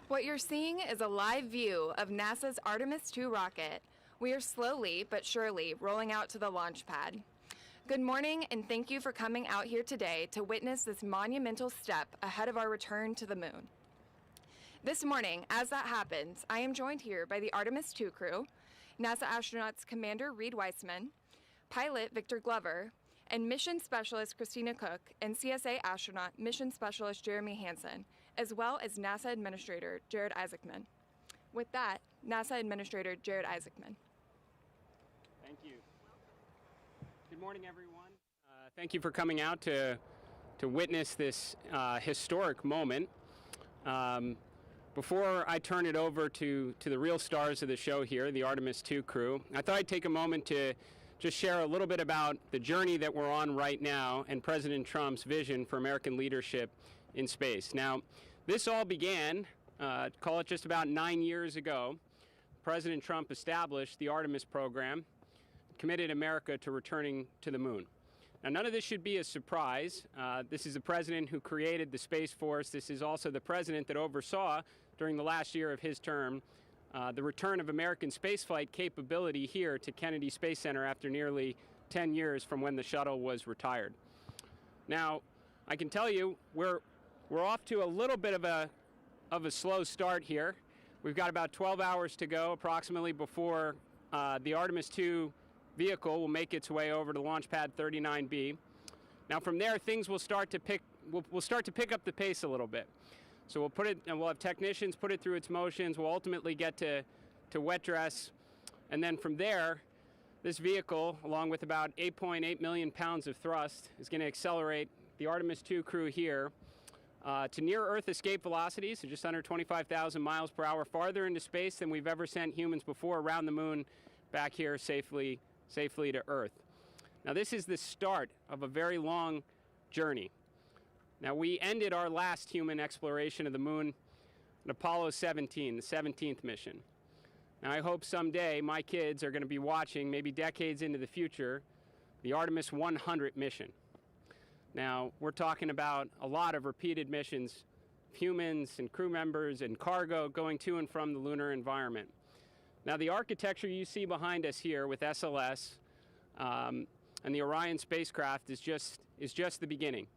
What you're seeing is a live view of NASA's Artemis II rocket. We are slowly but surely rolling out to the launch pad. Good morning, and thank you for coming out here today to witness this monumental step ahead of our return to the moon. This morning, as that happens, I am joined here by the Artemis II crew, NASA astronauts Commander Reid Wiseman, pilot Victor Glover, and mission specialist Christina Koch, and CSA astronaut mission specialist Jeremy Hansen, as well as NASA Administrator Jared Isaacman. With that, NASA Administrator Jared Isaacman. Thank you. Good morning, everyone. Thank you for coming out to witness this historic moment. Before I turn it over to the real stars of the show here, the Artemis II crew, I thought I'd take a moment to just share a little bit about the journey that we're on right now and President Trump's vision for American leadership in space. Now, this all began, call it just about 9 years ago. President Trump established the Artemis program, committed America to returning to the moon. Now, none of this should be a surprise. This is the president who created the Space Force. This is also the president that oversaw, during the last year of his term, the return of American spaceflight capability here to Kennedy Space Center after nearly 10 years from when the shuttle was retired. Now, I can tell you we're off to a little bit of a slow start here. We've got about 12 hours to go, approximately, before the Artemis II vehicle will make its way over to launch pad 39B. Now, from there, things will start to pick up the pace a little bit. So we'll put it, and we'll have technicians put it through its motions. We'll ultimately get to wet dress, and then from there, this vehicle, along with about 8.8 million pounds of thrust, is going to accelerate the Artemis II crew here to near-Earth escape velocities, so just under 25,000 miles per hour, farther into space than we've ever sent humans before, around the moon, back here safely to Earth. Now, this is the start of a very long journey. Now, we ended our last human exploration of the moon at Apollo 17, the 17th mission. Now, I hope someday my kids are going to be watching, maybe decades into the future, the Artemis 100 mission. Now, we're talking about a lot of repeated missions, humans and crew members and cargo going to and from the lunar environment. Now, the architecture you see behind us here with SLS and the Orion spacecraft is just the beginning.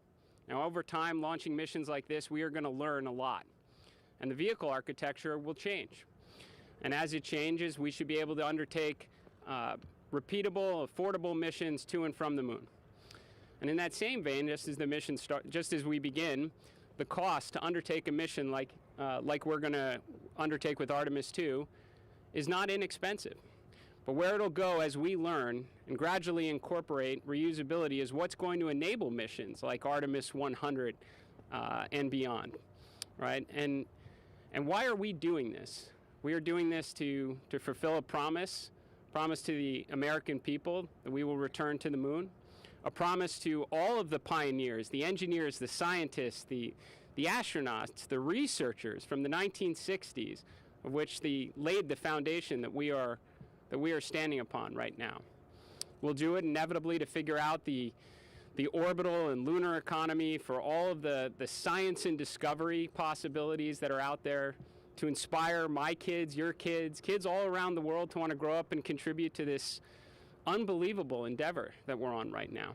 Now, over time, launching missions like this, we are going to learn a lot. And the vehicle architecture will change. And as it changes, we should be able to undertake repeatable, affordable missions to and from the moon. And in that same vein, just as we begin, the cost to undertake a mission like we're going to undertake with Artemis II is not inexpensive. But where it'll go as we learn and gradually incorporate reusability is what's going to enable missions like Artemis 100 and beyond, right? And why are we doing this? We are doing this to fulfill a promise to the American people that we will return to the moon, a promise to all of the pioneers, the engineers, the scientists, the astronauts, the researchers from the 1960s, of which laid the foundation that we are standing upon right now. We'll do it inevitably to figure out the orbital and lunar economy for all of the science and discovery possibilities that are out there, to inspire my kids, your kids all around the world to want to grow up and contribute to this unbelievable endeavor that we're on right now.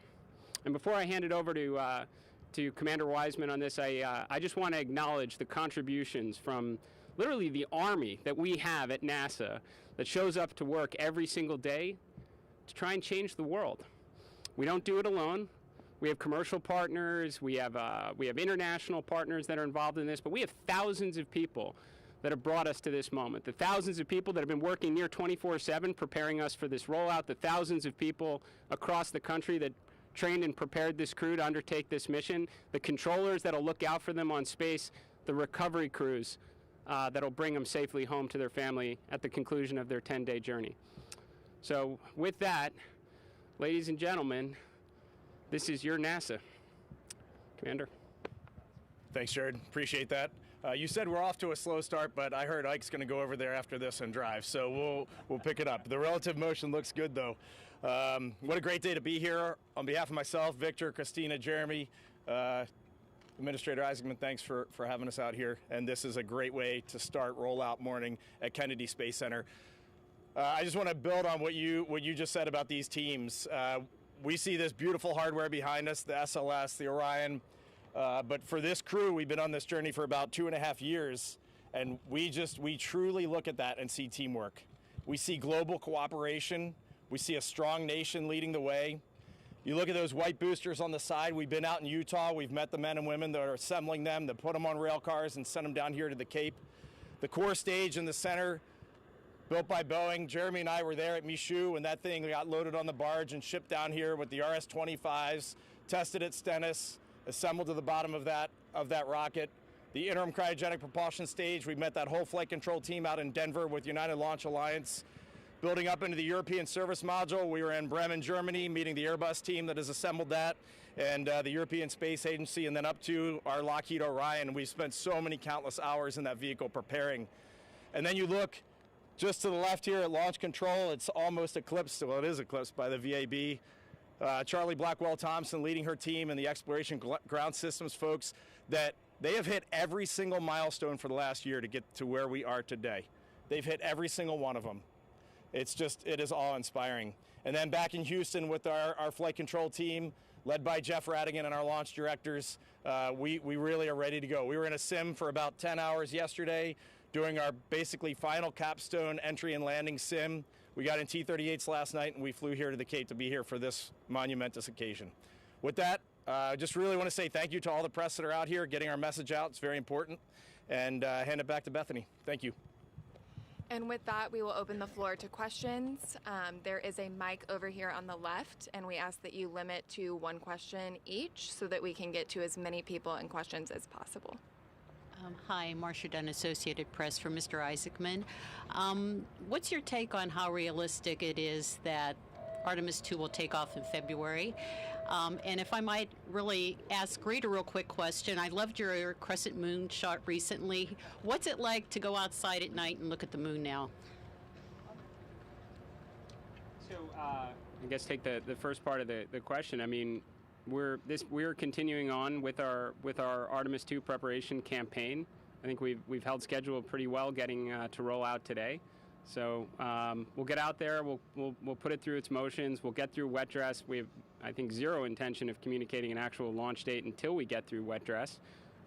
And before I hand it over to Commander Wiseman on this, I just want to acknowledge the contributions from literally the army that we have at NASA that shows up to work every single day to try and change the world. We don't do it alone. We have commercial partners, we have international partners that are involved in this, but we have thousands of people that have brought us to this moment. The thousands of people that have been working near 24/7 preparing us for this rollout, the thousands of people across the country that trained and prepared this crew to undertake this mission, the controllers that'll look out for them on space, the recovery crews that'll bring them safely home to their family at the conclusion of their 10-day journey. So with that, ladies and gentlemen, this is your NASA. Commander. Thanks, Jared. Appreciate that. You said we're off to a slow start, but I heard Ike's going to go over there after this and drive, so we'll pick it up. The relative motion looks good, though. What a great day to be here. On behalf of myself, Victor, Christina, Jeremy, Administrator Isaacman, thanks for having us out here. And this is a great way to start Rollout morning at Kennedy Space Center. I just want to build on what you just said about these teams. We see this beautiful hardware behind us, the SLS, the Orion. But for this crew, we've been on this journey for about 2.5 years. And we truly look at that and see teamwork. We see global cooperation. We see a strong nation leading the way. You look at those white boosters on the side. We've been out in Utah. We've met the men and women that are assembling them, that put them on rail cars and send them down here to the Cape. The core stage in the center, built by Boeing. Jeremy and I were there at Michoud when that thing got loaded on the barge and shipped down here with the RS-25s, tested at Stennis, assembled to the bottom of that rocket. The interim cryogenic propulsion stage, we met that whole flight control team out in Denver with United Launch Alliance. Building up into the European service module, we were in Bremen, Germany, meeting the Airbus team that has assembled that, and the European Space Agency, and then up to our Lockheed Orion. We spent so many countless hours in that vehicle preparing. And then you look just to the left here at Launch Control, it's almost eclipsed, well, it is eclipsed by the VAB. Charlie Blackwell-Thompson leading her team and the Exploration Ground Systems folks, that they have hit every single milestone for the last year to get to where we are today. They've hit every single one of them. It is awe-inspiring. And then back in Houston with our flight control team, led by Jeff Radigan and our launch directors, we really are ready to go. We were in a sim for about 10 hours yesterday, doing our basically final capstone entry and landing sim. We got in T-38s last night, and we flew here to the Cape to be here for this monumentous occasion. With that, I just really want to say thank you to all the press that are out here getting our message out. It's very important. And hand it back to Bethany. Thank you. And with that, we will open the floor to questions. There is a mic over here on the left, and we ask that you limit to one question each so that we can get to as many people and questions as possible. Hi, Marcia Dunn, Associated Press for Mr. Isaacman. What's your take on how realistic it is that Artemis II will take off in February? And if I might really ask Reid a real quick question, I loved your crescent moon shot recently. What's it like to go outside at night and look at the moon now? So I guess take the first part of the question. I mean, we're continuing on with our Artemis II preparation campaign. I think we've held schedule pretty well, getting to roll out today. So we'll get out there. We'll put it through its motions. We'll get through wet dress. We have, I think, zero intention of communicating an actual launch date until we get through wet dress.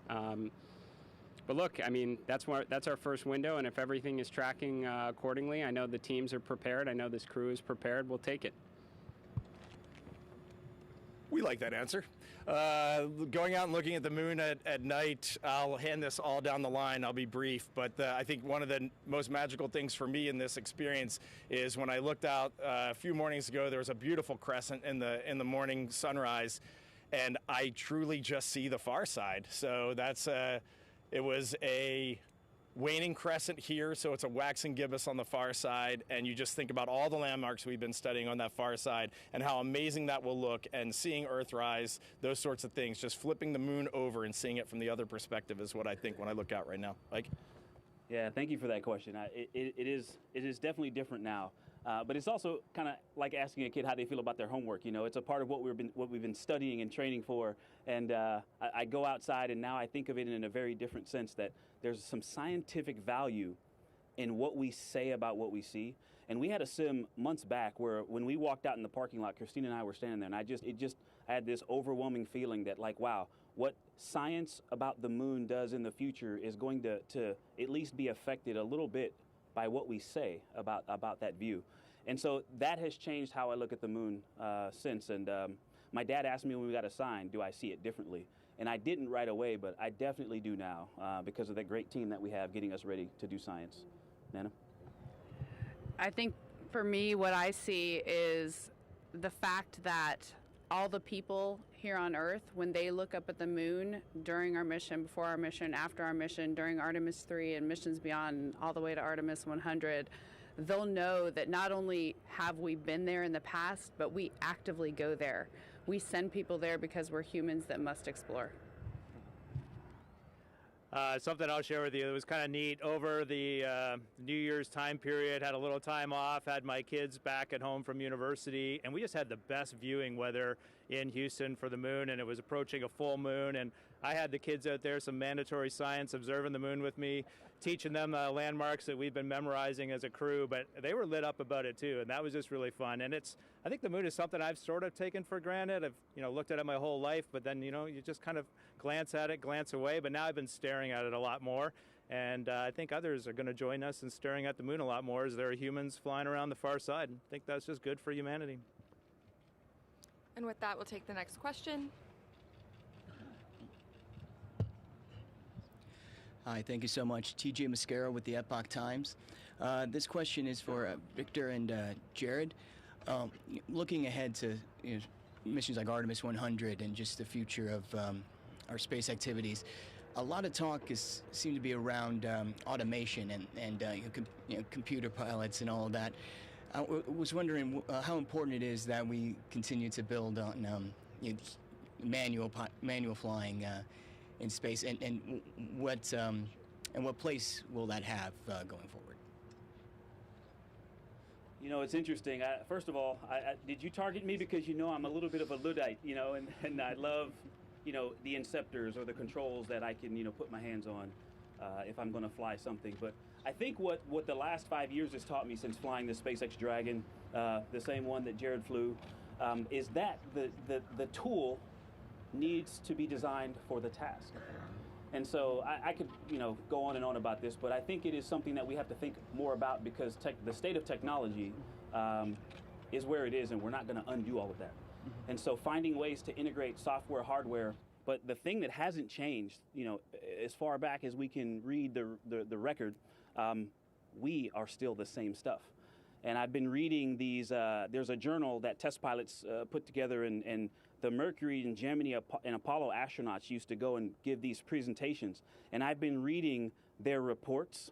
But look, I mean, that's our first window, and if everything is tracking accordingly, I know the teams are prepared. I know this crew is prepared. We'll take it. We like that answer. Going out and looking at the moon at night, I'll hand this all down the line. I'll be brief, but I think one of the most magical things for me in this experience is when I looked out a few mornings ago, there was a beautiful crescent in the morning sunrise, and I truly just see the far side. So it was a waning crescent here, so it's a waxing gibbous on the far side, and you just think about all the landmarks we've been studying on that far side and how amazing that will look, and seeing Earthrise, those sorts of things, just flipping the moon over and seeing it from the other perspective is what I think when I look out right now. Mike? Yeah, thank you for that question. It is definitely different now, but it's also kind of like asking a kid how they feel about their homework. You know, it's a part of what we've been studying and training for, and I go outside and now I think of it in a very different sense, that there's some scientific value in what we say about what we see. And we had a sim months back where when we walked out in the parking lot, Christina and I were standing there, and I had this overwhelming feeling that, like, wow, what science about the moon does in the future is going to at least be affected a little bit by what we say about that view. And so that has changed how I look at the moon since. And my dad asked me when we got a sign, do I see it differently? And I didn't right away, but I definitely do now because of that great team that we have getting us ready to do science. Nana? I think for me, what I see is the fact that all the people here on Earth, when they look up at the moon during our mission, before our mission, after our mission, during Artemis III and missions beyond, all the way to Artemis 100, they'll know that not only have we been there in the past, but we actively go there. We send people there because we're humans that must explore. Something I'll share with you. It was kind of neat. Over the New Year's time period, had a little time off, had my kids back at home from university, and we just had the best viewing weather in Houston for the moon, and it was approaching a full moon, and I had the kids out there, some mandatory science, observing the moon with me, teaching them landmarks that we've been memorizing as a crew, but they were lit up about it too, and that was just really fun. And I think the moon is something I've sort of taken for granted. I've looked at it my whole life, but then you just kind of glance at it, glance away, but now I've been staring at it a lot more. And I think others are going to join us in staring at the moon a lot more as there are humans flying around the far side. I think that's just good for humanity. And with that, we'll take the next question. Hi, thank you so much. TJ Mascaro with the Epoch Times. This question is for Victor and Jared. Looking ahead to missions like Artemis 100 and just the future of our space activities, a lot of talk seems to be around automation and computer pilots and all of that. I was wondering how important it is that we continue to build on manual flying in space, and what place will that have going forward? It's interesting. First of all, did you target me because I'm a little bit of a Luddite, and I love, the inceptors or the controls that I can, put my hands on if I'm going to fly something. But I think what the last 5 years has taught me since flying the SpaceX Dragon, the same one that Jared flew, is that the tool needs to be designed for the task. And so I could, go on and on about this, but I think it is something that we have to think more about because the state of technology is where it is, and we're not going to undo all of that. And so finding ways to integrate software, hardware, but the thing that hasn't changed, as far back as we can read the record, we are still the same stuff. And I've been reading these, there's a journal that test pilots put together, and the Mercury and Gemini and Apollo astronauts used to go and give these presentations. And I've been reading their reports,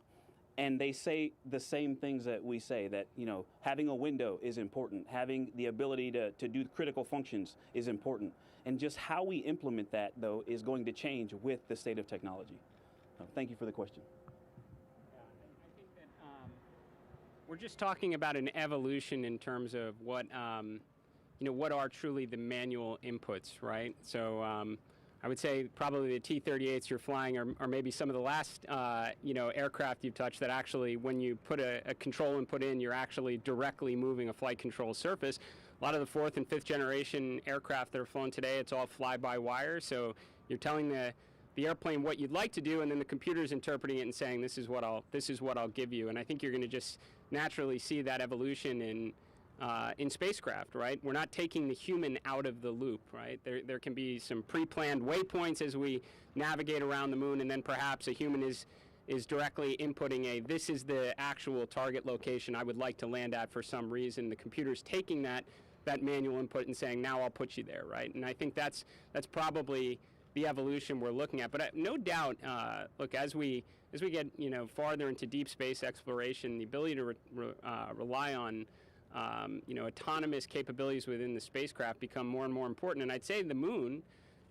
and they say the same things that we say, that, having a window is important. Having the ability to do critical functions is important. And just how we implement that, though, is going to change with the state of technology. Thank you for the question. I think that we're just talking about an evolution in terms of what are truly the manual inputs, right? So I would say probably the T-38s you're flying are maybe some of the last, aircraft you've touched that actually, when you put a control input in, you're actually directly moving a flight control surface. A lot of the fourth and fifth generation aircraft that are flown today, it's all fly-by-wire. So you're telling the airplane what you'd like to do, and then the computer's interpreting it and saying, this is what I'll give you. And I think you're going to just naturally see that evolution in spacecraft, right? We're not taking the human out of the loop, right? There can be some pre-planned waypoints as we navigate around the moon, and then perhaps a human is directly inputting this is the actual target location I would like to land at for some reason. The computer's taking that manual input and saying, now I'll put you there, right? And I think that's probably the evolution we're looking at. But no doubt, look, as we get farther into deep space exploration, the ability to rely on autonomous capabilities within the spacecraft become more and more important. And I'd say the moon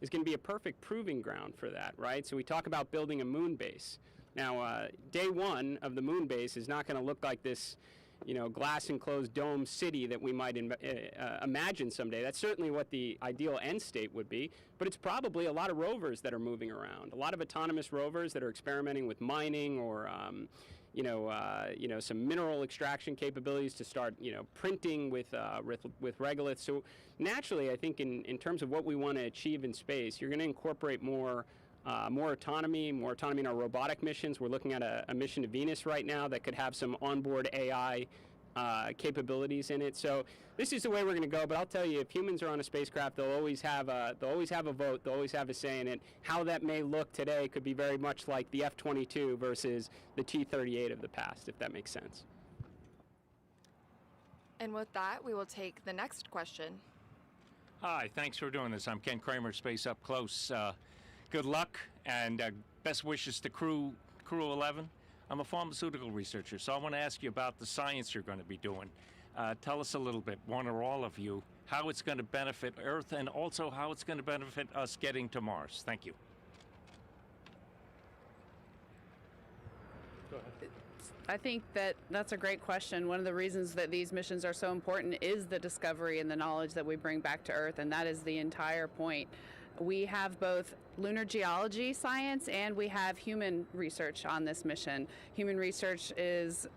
is going to be a perfect proving ground for that, right? So we talk about building a moon base. Now, day one of the moon base is not going to look like this, glass enclosed dome city that we might imagine someday. That's certainly what the ideal end state would be, but it's probably a lot of rovers that are moving around, a lot of autonomous rovers that are experimenting with mining or some mineral extraction capabilities to start, printing with regoliths. So naturally, I think in terms of what we want to achieve in space, you're going to incorporate more autonomy in our robotic missions. We're looking at a mission to Venus right now that could have some onboard AI capabilities in it. So this is the way we're going to go. But I'll tell you, if humans are on a spacecraft, they'll always have a vote. They'll always have a say in it. How that may look today could be very much like the F-22 versus the T-38 of the past, if that makes sense. And with that, we will take the next question. Hi, thanks for doing this. I'm Ken Kramer, Space Up Close. Good luck and best wishes to Crew 11. I'm a pharmaceutical researcher, so I want to ask you about the science you're going to be doing. Tell us a little bit, one or all of you, how it's going to benefit Earth and also how it's going to benefit us getting to Mars. Thank you. Go ahead. I think that's a great question. One of the reasons that these missions are so important is the discovery and the knowledge that we bring back to Earth, and that is the entire point. We have both lunar geology science and we have human research on this mission. Human research is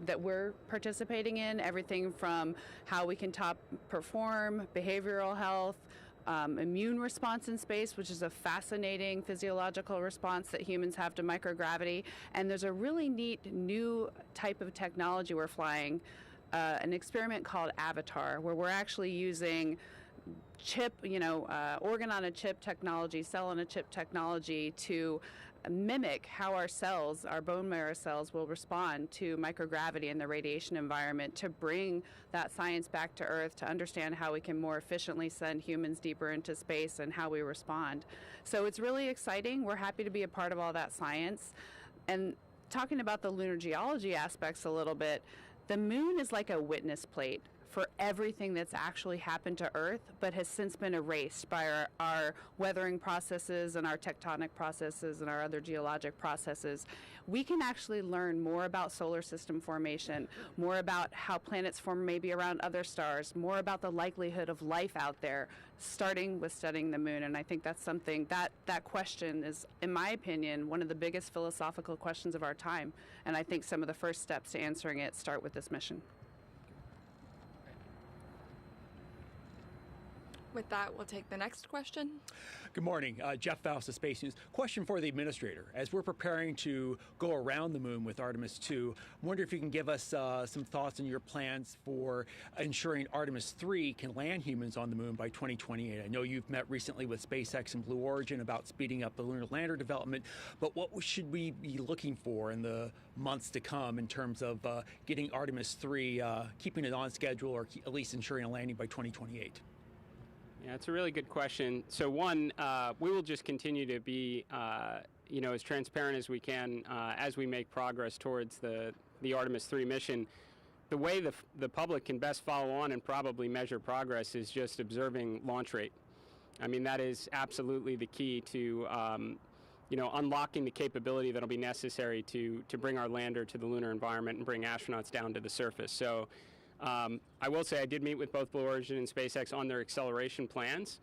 that we're participating in, everything from how we can top perform, behavioral health, immune response in space, which is a fascinating physiological response that humans have to microgravity. And there's a really neat new type of technology we're flying, an experiment called Avatar, where we're actually using chip, organ on a chip technology, cell on a chip technology to mimic how our cells, our bone marrow cells, will respond to microgravity in the radiation environment, to bring that science back to Earth, to understand how we can more efficiently send humans deeper into space and how we respond. So it's really exciting. We're happy to be a part of all that science. And talking about the lunar geology aspects a little bit, the moon is like a witness plate for everything that's actually happened to Earth, but has since been erased by our weathering processes and our tectonic processes and our other geologic processes. We can actually learn more about solar system formation, more about how planets form maybe around other stars, more about the likelihood of life out there, starting with studying the moon. And I think that's something, that question is, in my opinion, one of the biggest philosophical questions of our time. And I think some of the first steps to answering it start with this mission. With that, we'll take the next question. Good morning. Jeff Faust of Space News. Question for the administrator. As we're preparing to go around the moon with Artemis II, I wonder if you can give us some thoughts on your plans for ensuring Artemis III can land humans on the moon by 2028. I know you've met recently with SpaceX and Blue Origin about speeding up the lunar lander development, but what should we be looking for in the months to come in terms of getting Artemis III, keeping it on schedule, or at least ensuring a landing by 2028? Yeah, it's a really good question. So one, we will just continue to be, as transparent as we can as we make progress towards the Artemis III mission. The way the public can best follow on and probably measure progress is just observing launch rate. I mean, that is absolutely the key to, unlocking the capability that'll be necessary to bring our lander to the lunar environment and bring astronauts down to the surface. So. I will say I did meet with both Blue Origin and SpaceX on their acceleration plans.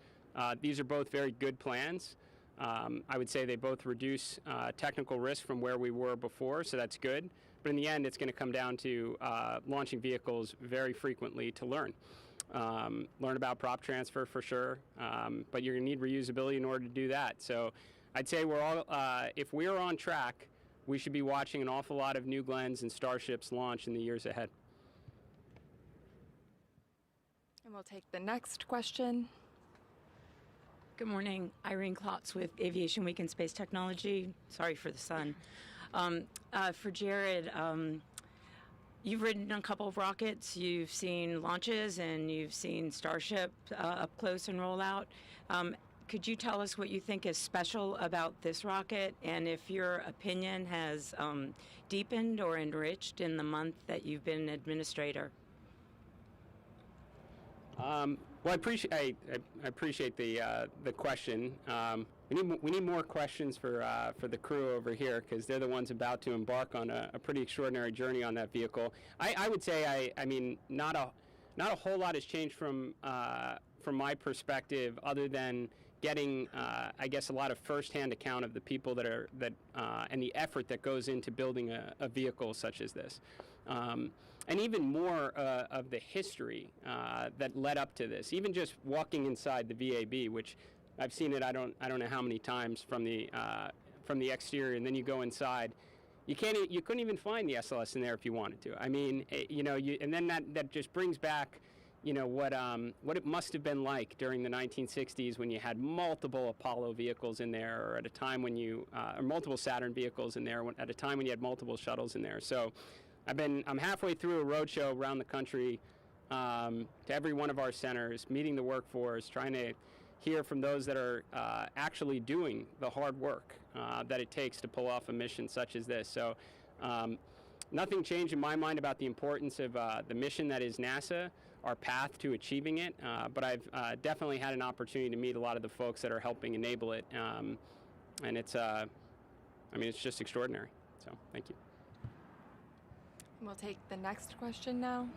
These are both very good plans. I would say they both reduce technical risk from where we were before, so that's good. But in the end, it's going to come down to launching vehicles very frequently to learn. Learn about prop transfer for sure, but you're going to need reusability in order to do that. So I'd say we're all, if we're on track, we should be watching an awful lot of New Glenns and Starships launch in the years ahead. And we'll take the next question. Good morning. Irene Klotz with Aviation Week and Space Technology. Sorry for the sun. For Jared, you've ridden a couple of rockets. You've seen launches and you've seen Starship up close and Rollout. Could you tell us what you think is special about this rocket, and if your opinion has deepened or enriched in the month that you've been administrator? Well, I appreciate the question. We need more questions for the crew over here, because they're the ones about to embark on a pretty extraordinary journey on that vehicle. I would say I mean not a whole lot has changed from my perspective, other than getting I guess a lot of firsthand account of the people that and the effort that goes into building a vehicle such as this. And even more of the history that led up to this. Even just walking inside the VAB, which I've seen it I don't know how many times from the exterior, and then you go inside, you couldn't even find the SLS in there if you wanted to. I mean, and then that just brings back, what it must have been like during the 1960s when you had multiple Apollo vehicles in there, or at a time when or multiple Saturn vehicles in there, at a time when you had multiple shuttles in there. So I'm halfway through a roadshow around the country to every one of our centers, meeting the workforce, trying to hear from those that are actually doing the hard work that it takes to pull off a mission such as this. So nothing changed in my mind about the importance of the mission that is NASA, our path to achieving it, but I've definitely had an opportunity to meet a lot of the folks that are helping enable it, and it's just extraordinary. So thank you. We'll take the next question now.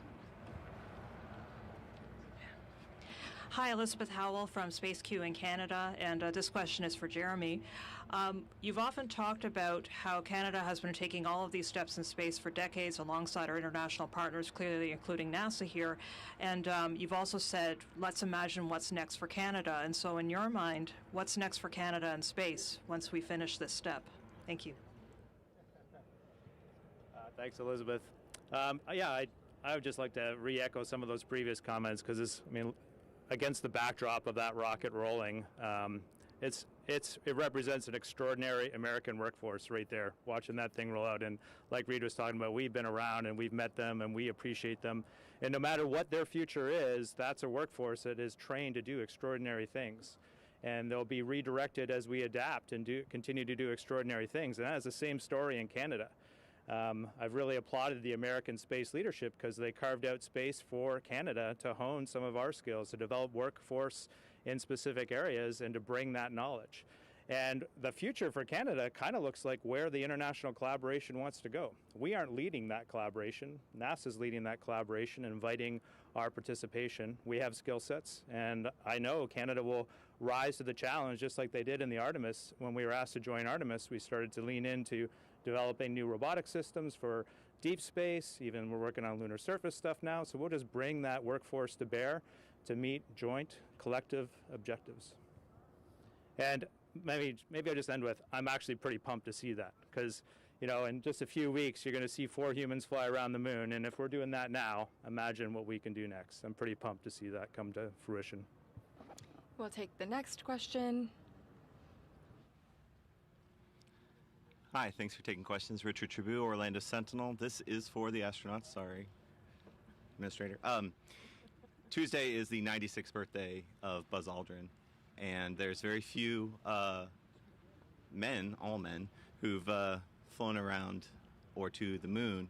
Hi, Elizabeth Howell from Space Q in Canada, and this question is for Jeremy. You've often talked about how Canada has been taking all of these steps in space for decades alongside our international partners, clearly including NASA here, and you've also said, let's imagine what's next for Canada. And so in your mind, what's next for Canada in space once we finish this step? Thank you. Thanks, Elizabeth. I would just like to re-echo some of those previous comments because against the backdrop of that rocket rolling, it represents an extraordinary American workforce right there, watching that thing roll out. And like Reid was talking about, we've been around and we've met them and we appreciate them. And no matter what their future is, that's a workforce that is trained to do extraordinary things. And they'll be redirected as we adapt and continue to do extraordinary things. And that is the same story in Canada. I've really applauded the American space leadership because they carved out space for Canada to hone some of our skills, to develop workforce in specific areas and to bring that knowledge. And the future for Canada kind of looks like where the international collaboration wants to go. We aren't leading that collaboration. NASA's leading that collaboration, inviting our participation. We have skill sets, and I know Canada will rise to the challenge just like they did in the Artemis. When we were asked to join Artemis, we started to lean into developing new robotic systems for deep space. Even we're working on lunar surface stuff now. So we'll just bring that workforce to bear to meet joint collective objectives. And maybe I'll just end with, I'm actually pretty pumped to see that because, in just a few weeks, you're going to see 4 humans fly around the moon. And if we're doing that now, imagine what we can do next. I'm pretty pumped to see that come to fruition. We'll take the next question. Hi, thanks for taking questions. Richard Tribou, Orlando Sentinel. This is for the astronauts, sorry. Administrator. Tuesday is the 96th birthday of Buzz Aldrin, and there's very few all men, who've flown around or to the moon.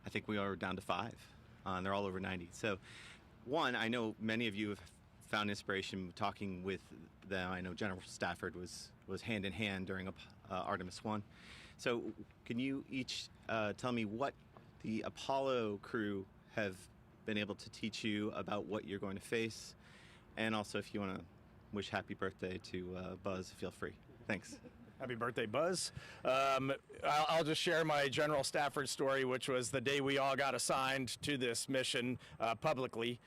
I think we are down to 5, and they're all over 90. So, one, I know many of you have found inspiration talking with them. I know General Stafford was hand in hand during Artemis I. So can you each tell me what the Apollo crew have been able to teach you about what you're going to face? And also, if you want to wish happy birthday to Buzz, feel free. Thanks. Happy birthday, Buzz. I'll just share my General Stafford story, which was the day we all got assigned to this mission publicly.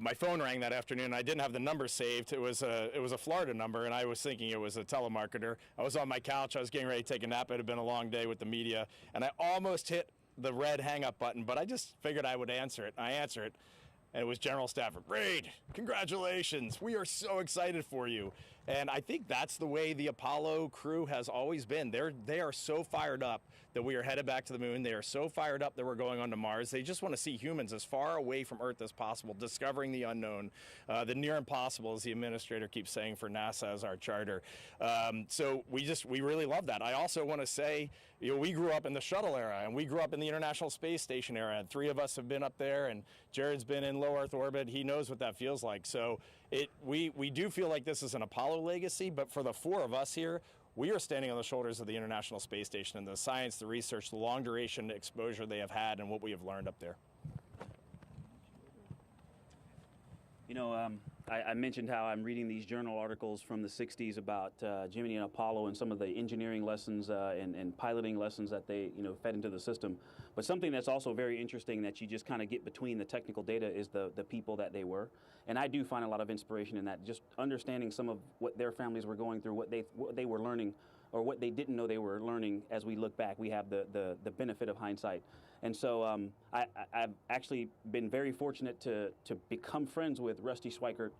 My phone rang that afternoon. I didn't have the number saved. It was a Florida number, and I was thinking it was a telemarketer. I was on my couch. I was getting ready to take a nap. It had been a long day with the media, and I almost hit the red hang-up button, but I just figured I would answer it. I answer it, and it was General Stafford. Reid, congratulations. We are so excited for you. And I think that's the way the Apollo crew has always been. They are so fired up that we are headed back to the moon. They are so fired up that we're going on to Mars. They just want to see humans as far away from Earth as possible, discovering the unknown, the near impossible, as the administrator keeps saying for NASA as our charter. So we really love that. I also want to say, we grew up in the shuttle era, and we grew up in the International Space Station era, and 3 of us have been up there, and Jared's been in low Earth orbit. He knows what that feels like. So we do feel like this is an Apollo legacy, but for the 4 of us here, we are standing on the shoulders of the International Space Station and the science, the research, the long duration exposure they have had and what we have learned up there. I mentioned how I'm reading these journal articles from the 60s about Gemini and Apollo and some of the engineering lessons and piloting lessons that they fed into the system. But something that's also very interesting that you just kind of get between the technical data is the people that they were. And I do find a lot of inspiration in that, just understanding some of what their families were going through, what they were learning, or what they didn't know they were learning. As we look back, we have the benefit of hindsight. And so I've actually been very fortunate to become friends with Rusty Schweikert,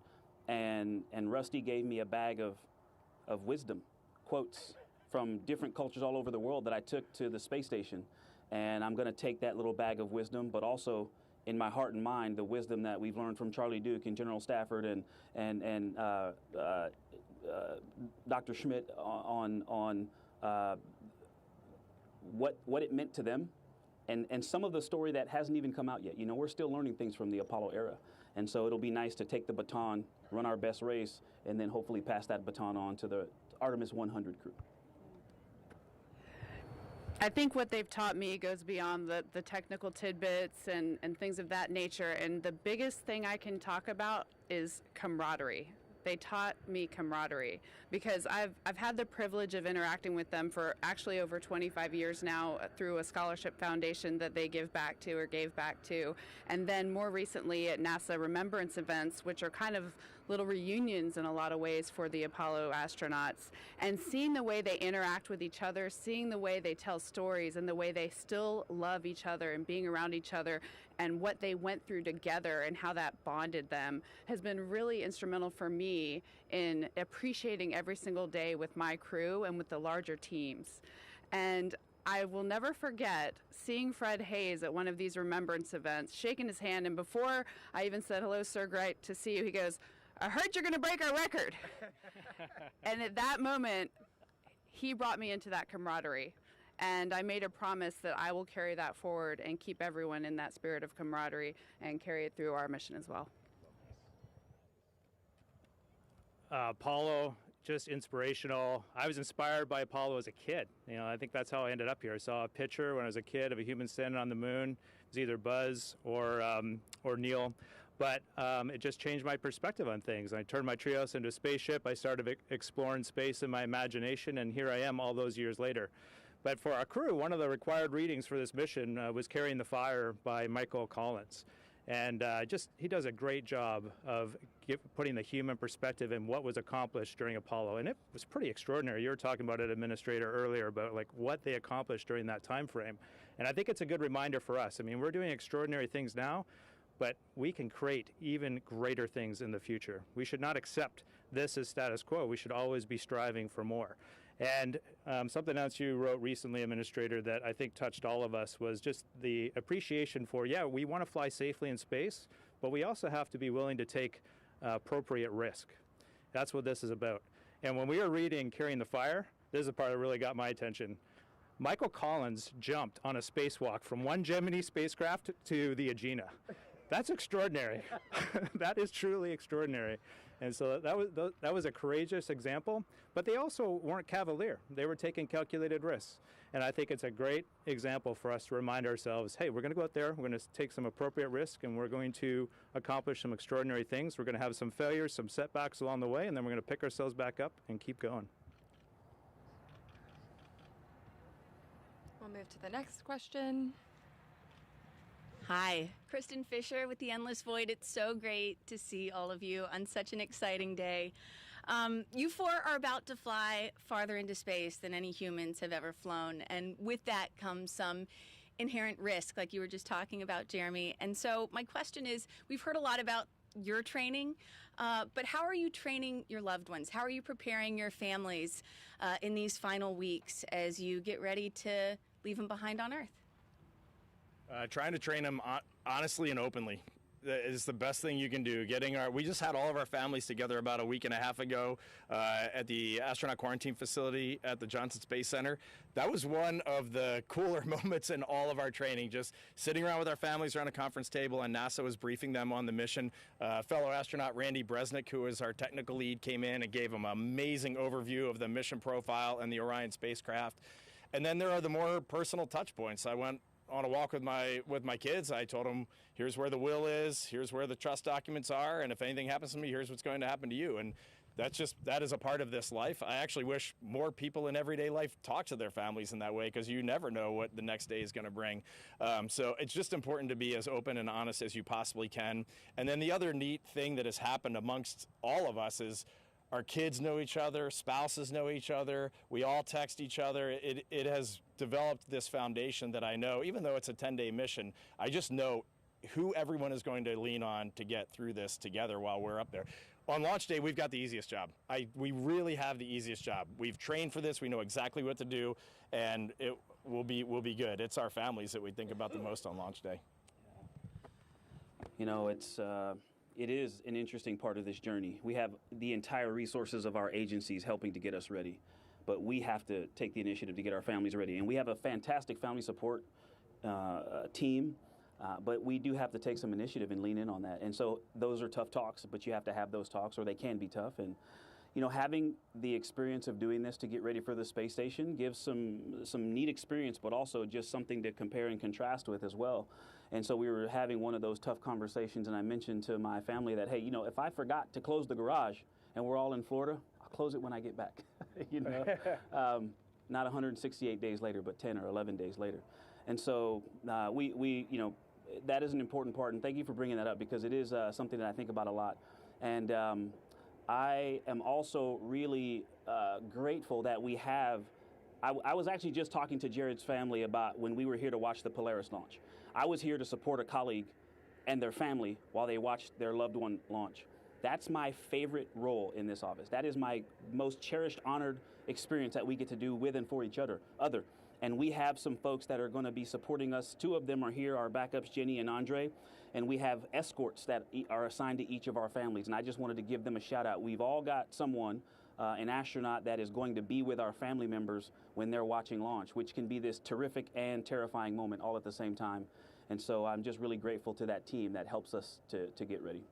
and Rusty gave me a bag of wisdom, quotes from different cultures all over the world that I took to the space station. And I'm going to take that little bag of wisdom, but also in my heart and mind, the wisdom that we've learned from Charlie Duke and General Stafford and Dr. Schmidt on what it meant to them, and some of the story that hasn't even come out yet. We're still learning things from the Apollo era, and so it'll be nice to take the baton, run our best race, and then hopefully pass that baton on to the Artemis 100 crew. I think what they've taught me goes beyond the technical tidbits and things of that nature. And the biggest thing I can talk about is camaraderie. They taught me camaraderie because I've had the privilege of interacting with them for actually over 25 years now through a scholarship foundation that they give back to or gave back to. And then more recently at NASA Remembrance events, which are kind of little reunions in a lot of ways for the Apollo astronauts. And seeing the way they interact with each other, seeing the way they tell stories and the way they still love each other and being around each other and what they went through together and how that bonded them has been really instrumental for me in appreciating every single day with my crew and with the larger teams. And I will never forget seeing Fred Hayes at one of these remembrance events, shaking his hand, and before I even said, "Hello, sir, great to see you," he goes, "I heard you're going to break our record." And at that moment, he brought me into that camaraderie. And I made a promise that I will carry that forward and keep everyone in that spirit of camaraderie and carry it through our mission as well. Apollo, just inspirational. I was inspired by Apollo as a kid. I think that's how I ended up here. I saw a picture when I was a kid of a human standing on the moon. It was either Buzz or Neil. But it just changed my perspective on things. I turned my Trios into a spaceship. I started exploring space in my imagination, and here I am all those years later. But for our crew, one of the required readings for this mission was Carrying the Fire by Michael Collins. And he does a great job of putting the human perspective in what was accomplished during Apollo. And it was pretty extraordinary. You were talking about it, Administrator, earlier, about what they accomplished during that time frame. And I think it's a good reminder for us. I mean, we're doing extraordinary things now, but we can create even greater things in the future. We should not accept this as status quo. We should always be striving for more. And something else you wrote recently, Administrator, that I think touched all of us was just the appreciation for, we want to fly safely in space, but we also have to be willing to take appropriate risk. That's what this is about. And when we were reading Carrying the Fire, this is the part that really got my attention. Michael Collins jumped on a spacewalk from one Gemini spacecraft to the Agena. That's extraordinary. That is truly extraordinary. And so that was a courageous example, but they also weren't cavalier. They were taking calculated risks. And I think it's a great example for us to remind ourselves, hey, we're going to go out there, we're going to take some appropriate risk, and we're going to accomplish some extraordinary things. We're going to have some failures, some setbacks along the way, and then we're going to pick ourselves back up and keep going. We'll move to the next question. Hi, Kristen Fisher with The Endless Void. It's so great to see all of you on such an exciting day. You four are about to fly farther into space than any humans have ever flown, and with that comes some inherent risk, like you were just talking about, Jeremy. And so my question is, we've heard a lot about your training, but how are you training your loved ones? How are you preparing your families in these final weeks as you get ready to leave them behind on Earth? Trying to train them honestly and openly is the best thing you can do. We just had all of our families together about a week and a half ago at the astronaut quarantine facility at the Johnson Space Center. That was one of the cooler moments in all of our training, just sitting around with our families around a conference table, and NASA was briefing them on the mission. Fellow astronaut Randy Bresnick, who was our technical lead, came in and gave them an amazing overview of the mission profile and the Orion spacecraft. And then there are the more personal touch points. I went on a walk with my kids. I told them, here's where the will is, here's where the trust documents are, and if anything happens to me, here's what's going to happen to you. And that is a part of this life. I actually wish more people in everyday life talk to their families in that way, because you never know what the next day is going to bring. So it's just important to be as open and honest as you possibly can. And then the other neat thing that has happened amongst all of us is our kids know each other, spouses know each other, we all text each other. It has developed this foundation that I know, even though it's a 10-day mission, I just know who everyone is going to lean on to get through this together while we're up there. On launch day, we've got the easiest job. We really have the easiest job. We've trained for this, we know exactly what to do, and it will be good. It's our families that we think about the most on launch day. It is an interesting part of this journey. We have the entire resources of our agencies helping to get us ready, but we have to take the initiative to get our families ready. And we have a fantastic family support team, but we do have to take some initiative and lean in on that. And so those are tough talks, but you have to have those talks, or they can be tough. And having the experience of doing this to get ready for the space station gives some neat experience, but also just something to compare and contrast with as well. And so we were having one of those tough conversations, and I mentioned to my family that, hey, if I forgot to close the garage and we're all in Florida, I'll close it when I get back. Not 168 days later, but 10 or 11 days later. And so we that is an important part, and thank you for bringing that up, because it is something that I think about a lot. And I am also really grateful that we have. I was actually just talking to Jared's family about when we were here to watch the Polaris launch. I was here to support a colleague and their family while they watched their loved one launch. That's my favorite role in this office. That is my most cherished, honored experience that we get to do with and for each other. And we have some folks that are going to be supporting us. 2 of them are here, our backups, Jenny and Andre. And we have escorts that are assigned to each of our families. And I just wanted to give them a shout out. We've all got someone, an astronaut, that is going to be with our family members when they're watching launch, which can be this terrific and terrifying moment all at the same time. And so I'm just really grateful to that team that helps us to get ready.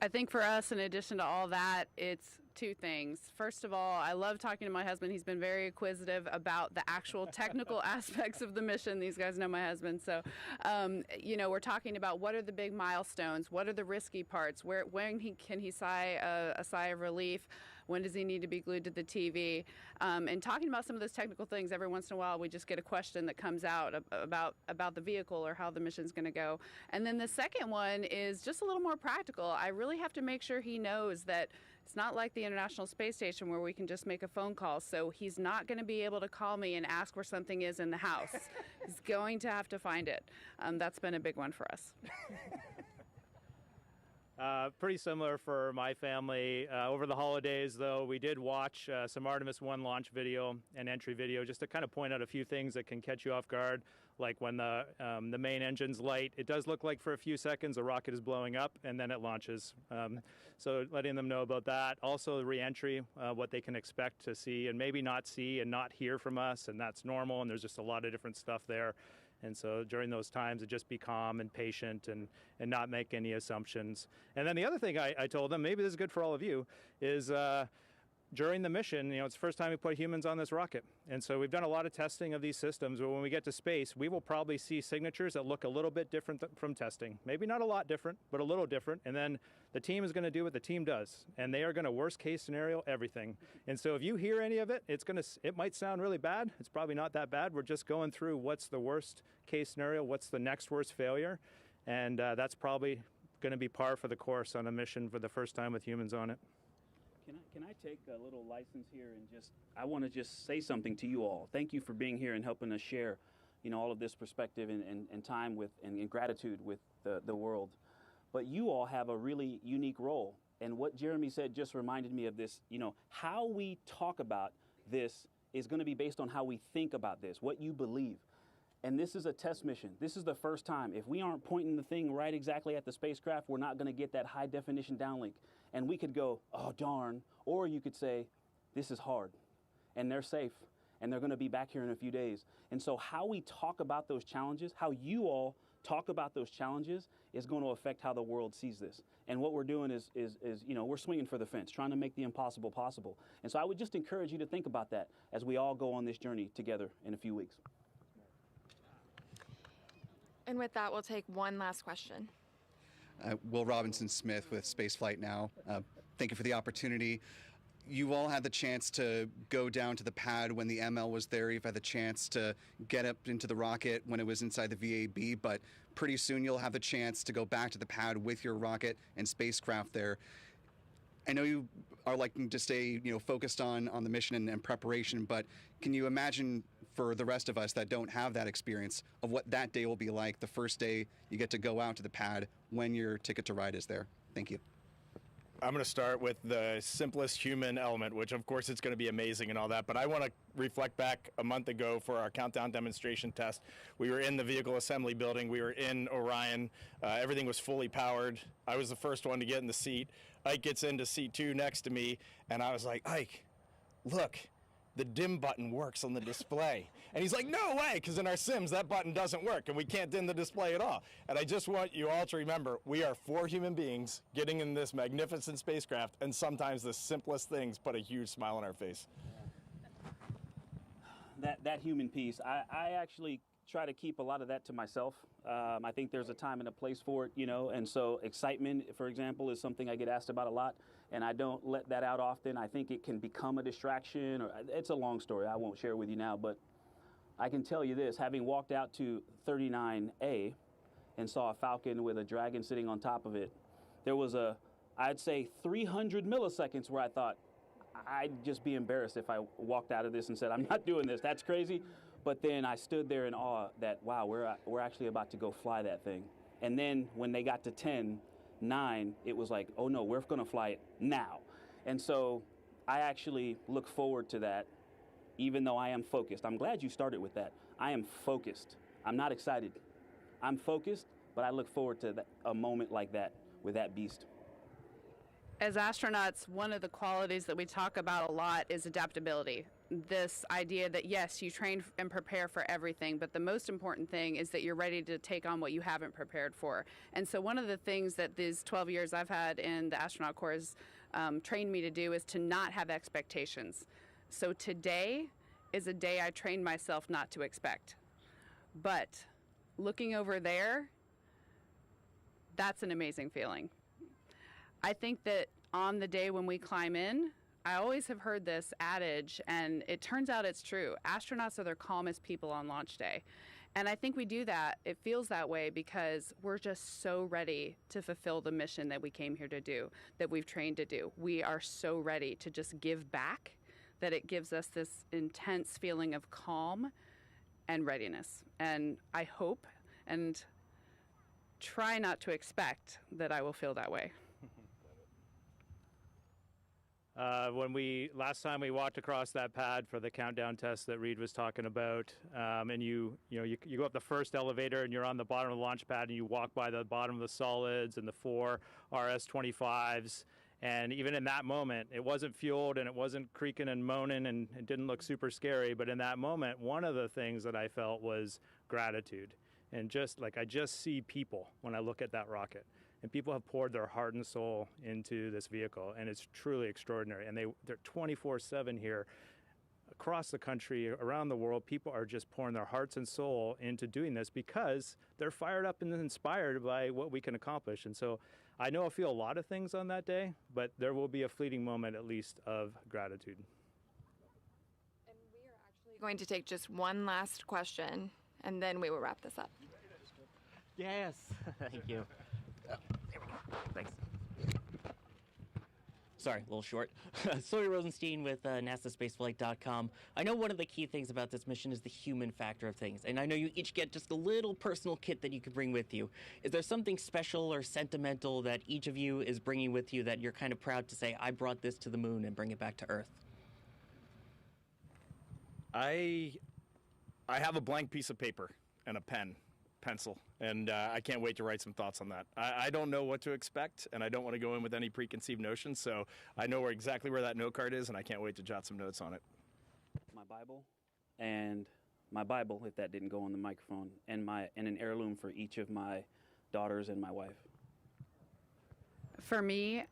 I think for us, in addition to all that, it's 2 things. First of all, I love talking to my husband. He's been very inquisitive about the actual technical aspects of the mission. These guys know my husband. So, we're talking about what are the big milestones? What are the risky parts? When can he sigh a sigh of relief? When does he need to be glued to the TV? And talking about some of those technical things, every once in a while we just get a question that comes out about the vehicle or how the mission's going to go. And then the second one is just a little more practical. I really have to make sure he knows that it's not like the International Space Station where we can just make a phone call. So he's not going to be able to call me and ask where something is in the house. He's going to have to find it. That's been a big one for us. Pretty similar for my family. Over the holidays, though, we did watch some Artemis I launch video and entry video just to kind of point out a few things that can catch you off guard, like when the main engine's light. It does look like for a few seconds the rocket is blowing up, and then it launches. So letting them know about that. Also, the re-entry, what they can expect to see and maybe not see and not hear from us, and that's normal, and there's just a lot of different stuff there. And so during those times, to just be calm and patient and not make any assumptions. And then the other thing I told them, maybe this is good for all of you, is during the mission, it's the first time we put humans on this rocket. And so we've done a lot of testing of these systems, but when we get to space, we will probably see signatures that look a little bit different from testing. Maybe not a lot different, but a little different. And then the team is going to do what the team does, and they are going to worst case scenario everything. And so if you hear any of it, it might sound really bad. It's probably not that bad. We're just going through what's the worst case scenario, what's the next worst failure, and that's probably going to be par for the course on a mission for the first time with humans on it. Can I take a little license here and I want to just say something to you all. Thank you for being here and helping us share, all of this perspective and time with and gratitude with the world. But you all have a really unique role. And what Jeremy said just reminded me of this. How we talk about this is going to be based on how we think about this, what you believe. And this is a test mission. This is the first time. If we aren't pointing the thing right exactly at the spacecraft, we're not going to get that high definition downlink. And we could go, oh, darn. Or you could say, this is hard. And they're safe. And they're going to be back here in a few days. And so how we talk about those challenges, how you all talk about those challenges is going to affect how the world sees this. And what we're doing is we're swinging for the fence, trying to make the impossible possible. And so I would just encourage you to think about that as we all go on this journey together in a few weeks. And with that, we'll take one last question. Will Robinson Smith with Spaceflight Now. Thank you for the opportunity. You all had the chance to go down to the pad when the ML was there. You've had the chance to get up into the rocket when it was inside the VAB, but pretty soon you'll have the chance to go back to the pad with your rocket and spacecraft there. I know you are liking to stay, focused on the mission and preparation, but can you imagine for the rest of us that don't have that experience of what that day will be like, the first day you get to go out to the pad when your ticket to ride is there? Thank you. I'm going to start with the simplest human element, which of course it's going to be amazing and all that, but I want to reflect back a month ago for our countdown demonstration test. We were in the vehicle assembly building. We were in Orion. Everything was fully powered. I was the first one to get in the seat. Ike gets into seat 2 next to me, and I was like, Ike, look, the dim button works on the display. And he's like, no way, because in our sims, that button doesn't work, and we can't dim the display at all. And I just want you all to remember, we are 4 human beings getting in this magnificent spacecraft, and sometimes the simplest things put a huge smile on our face. That human piece, I actually try to keep a lot of that to myself. I think there's a time and a place for it, you know, and so excitement, for example, is something I get asked about a lot, and I don't let that out often. I think it can become a distraction, or it's a long story. I won't share it with you now, but I can tell you this, having walked out to 39A and saw a Falcon with a Dragon sitting on top of it, there was I'd say 300 milliseconds where I thought, I'd just be embarrassed if I walked out of this and said, I'm not doing this, that's crazy. But then I stood there in awe that, wow, we're actually about to go fly that thing. And then when they got to 10, 9, it was like, oh no, we're gonna fly it now. And so I actually look forward to that, even though I am focused. I'm glad you started with that. I am focused. I'm not excited. I'm focused, but I look forward to a moment like that with that beast. As astronauts, one of the qualities that we talk about a lot is adaptability. This idea that, yes, you train and prepare for everything, but the most important thing is that you're ready to take on what you haven't prepared for. And so one of the things that these 12 years I've had in the astronaut corps has trained me to do is to not have expectations. So today is a day I trained myself not to expect. But looking over there, that's an amazing feeling. I think that on the day when we climb in, I always have heard this adage, and it turns out it's true. Astronauts are the calmest people on launch day. And I think we do that. It feels that way because we're just so ready to fulfill the mission that we came here to do, that we've trained to do. We are so ready to just give back that it gives us this intense feeling of calm and readiness. And I hope and try not to expect that I will feel that way. Last time we walked across that pad for the countdown test that Reid was talking about, and you go up the first elevator and you're on the bottom of the launch pad and you walk by the bottom of the solids and the 4 RS-25s, and even in that moment, it wasn't fueled and it wasn't creaking and moaning and it didn't look super scary, but in that moment, one of the things that I felt was gratitude. And just like, I just see people when I look at that rocket. And people have poured their heart and soul into this vehicle, and it's truly extraordinary. And they're 24/7 here across the country, around the world. People are just pouring their hearts and soul into doing this because they're fired up and inspired by what we can accomplish. And so I know I feel a lot of things on that day, but there will be a fleeting moment at least of gratitude. And we are actually going to take just one last question, and then we will wrap this up. Yes, thank you. There we go. Thanks. Sorry, a little short. Sawyer Rosenstein with NASASpaceflight.com. I know one of the key things about this mission is the human factor of things, and I know you each get just a little personal kit that you can bring with you. Is there something special or sentimental that each of you is bringing with you that you're kind of proud to say, I brought this to the moon and bring it back to Earth? I have a blank piece of paper and a pencil, and I can't wait to write some thoughts on that. I don't know what to expect, and I don't want to go in with any preconceived notions, so I know exactly where that note card is, and I can't wait to jot some notes on it. My Bible, if that didn't go on the microphone, and an heirloom for each of my daughters and my wife. For me,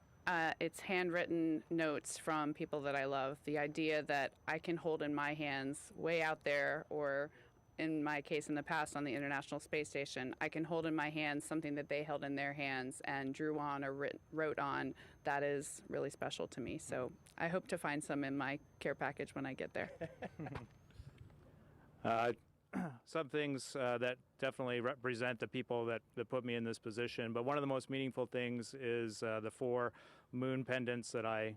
it's handwritten notes from people that I love. The idea that I can hold in my hands way out there, or in my case in the past on the International Space Station, I can hold in my hands something that they held in their hands and drew on or wrote on. That is really special to me. So I hope to find some in my care package when I get there. Some things that definitely represent the people that put me in this position, but one of the most meaningful things is the 4 moon pendants that I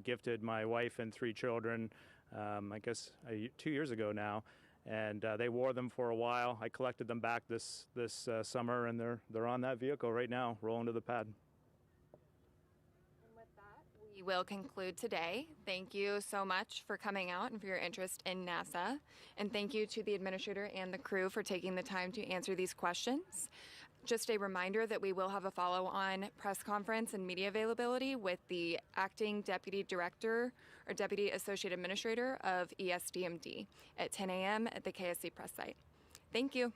gifted my wife and 3 children, I guess 2 years ago now. And they wore them for a while. I collected them back this summer, and they're on that vehicle right now, rolling to the pad. And with that, we will conclude today. Thank you so much for coming out and for your interest in NASA. And thank you to the administrator and the crew for taking the time to answer these questions. Just a reminder that we will have a follow-on press conference and media availability with the acting deputy director or deputy associate administrator of ESDMD at 10 a.m. at the KSC press site. Thank you.